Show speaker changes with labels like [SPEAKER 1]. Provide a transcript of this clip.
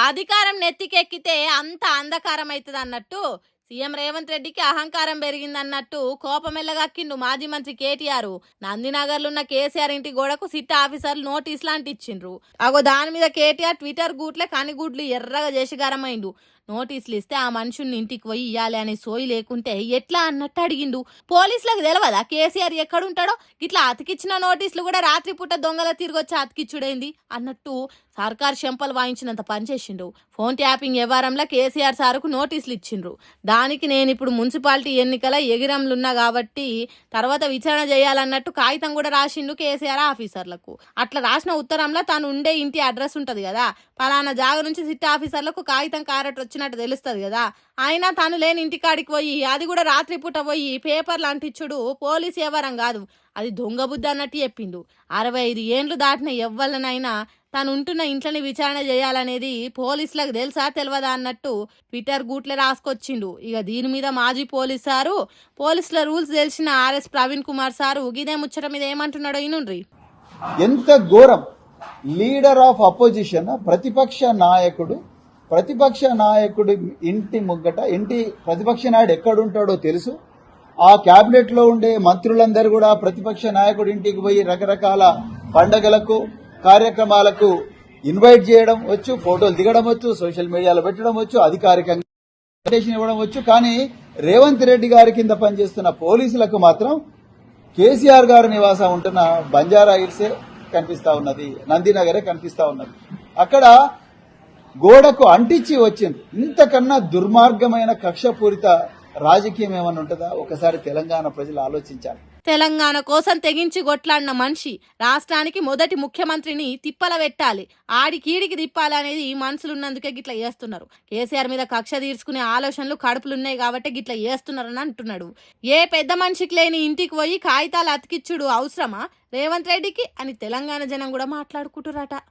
[SPEAKER 1] అధికారం నెత్తికెక్కితే అంత అంధకారం అవుతుంది అన్నట్టు సీఎం రేవంత్ రెడ్డికి అహంకారం పెరిగిందన్నట్టు కోపమెల్లగక్కిండు మాజీ మంత్రి కేటీఆర్. నందినగర్లో ఉన్న కేసీఆర్ ఇంటి గోడకు సిట్ ఆఫీసర్లు నోటీసులు అంటించిండ్రు. అగో దాని మీద కేటీఆర్ ట్విట్టర్ గూట్లే కనిగుడ్లు ఎర్రగా చేసి గరమైండు. నోటీసులు ఇస్తే ఆ మనుషుల్ని ఇంటికి పోయి ఇయ్యాలి అనే సోయి లేకుంటే ఎట్లా అన్నట్టు అడిగిండు. పోలీసులకు తెలియదా కేసీఆర్ ఎక్కడుంటాడో? ఇట్లా అతికిచ్చిన నోటీసులు కూడా రాత్రిపూట దొంగల తిరిగొచ్చి అతికిచ్చుడైంది అన్నట్టు సర్కార్ చెంపలు వాయించినంత పనిచేసిండు. ఫోన్ ట్యాపింగ్ వ్యవహారంలో కేసీఆర్ సార్కు నోటీసులు ఇచ్చిండ్రు. దానికి నేను ఇప్పుడు మున్సిపాలిటీ ఎన్నికల ఎగిరంలున్నా కాబట్టి తర్వాత విచారణ చేయాలన్నట్టు కాగితం కూడా రాసిండు కేసీఆర్ ఆఫీసర్లకు. అట్లా రాసిన ఉత్తరంలో తాను ఉండే ఇంటి అడ్రస్ ఉంటది కదా, పలానా జాగ నుంచి సిట్ ఆఫీసర్లకు కాగితం కారట్ వచ్చినట్టు తెలుస్తుంది కదా. అయినా తాను లేని ఇంటికాడికి పోయి అది కూడా రాత్రిపూట పోయి పేపర్లు అంటించుడు పోలీసు వ్యవహారం కాదు, అది దొంగ బుద్ధి అన్నట్టు చెప్పిండు. 65 ఏండ్లు దాటిన ఎవ్వలనైనా తాను ఉంటున్న ఇంట్లోని విచారణ చేయాలనేది పోలీసులకు తెలుసా తెలియదా అన్నట్టు ట్విట్టర్ గూట్లే రాసుకొచ్చిండు. ఇక దీని మీద మాజీ పోలీసుల రూల్స్ తెలిసిన ఆర్ఎస్ ప్రవీణ్ కుమార్ సారు గిదే ముచ్చట మీద ఏమంటున్నాడో ఇనుండ్రి.
[SPEAKER 2] ఎంత ఘోరం! లీడర్ ఆఫ్ అపోజిషన్ ప్రతిపక్ష నాయకుడు ఇంటి ముగ్గట, ప్రతిపక్ష నాయుడు ఎక్కడుంటాడో తెలుసు. ఆ క్యాబినెట్ లో ఉండే మంత్రులందరూ కూడా ప్రతిపక్ష నాయకుడి ఇంటికి పోయి రకరకాల పండగలకు కార్యక్రమాలకు ఇన్వైట్ చేయడం వచ్చు, ఫోటోలు దిగడం వచ్చు, సోషల్ మీడియాలో పెట్టడం వచ్చు, అధికారికంగా ఇవ్వడం వచ్చు. కానీ రేవంత్ రెడ్డి గారి కింద పనిచేస్తున్న పోలీసులకు మాత్రం కేసీఆర్ గారు నివాసం ఉంటున్న బంజారా హిల్సే కనిపిస్తా ఉన్నది, నందినగరే కనిపిస్తా ఉన్నది. అక్కడ గోడకు అంటించి వచ్చింది. ఇంతకన్నా దుర్మార్గమైన కక్షపూరిత రాజకీయం ఏమన్నా ఉంటుందా? ఒకసారి తెలంగాణ ప్రజలు ఆలోచించాలి.
[SPEAKER 1] తెలంగాణ కోసం తెగించి కొట్లాడిన మనిషి రాష్ట్రానికి మొదటి ముఖ్యమంత్రిని తిప్పల పెట్టాలి, ఆడికీడికి తిప్పాలి అనేది మనసులున్నందుకే గిట్లా చేస్తున్నారు. కేసీఆర్ మీద కక్ష తీర్చుకునే ఆలోచనలు కడుపులున్నాయి కాబట్టి గిట్లా చేస్తున్నారని అంటున్నాడు. ఏ పెద్ద మనిషికి లేని ఇంటికి పోయి కాగితాలు అతికిచ్చుడు అవసరమా రేవంత్ రెడ్డికి అని తెలంగాణ జనం కూడా మాట్లాడుకుంటున్నారట.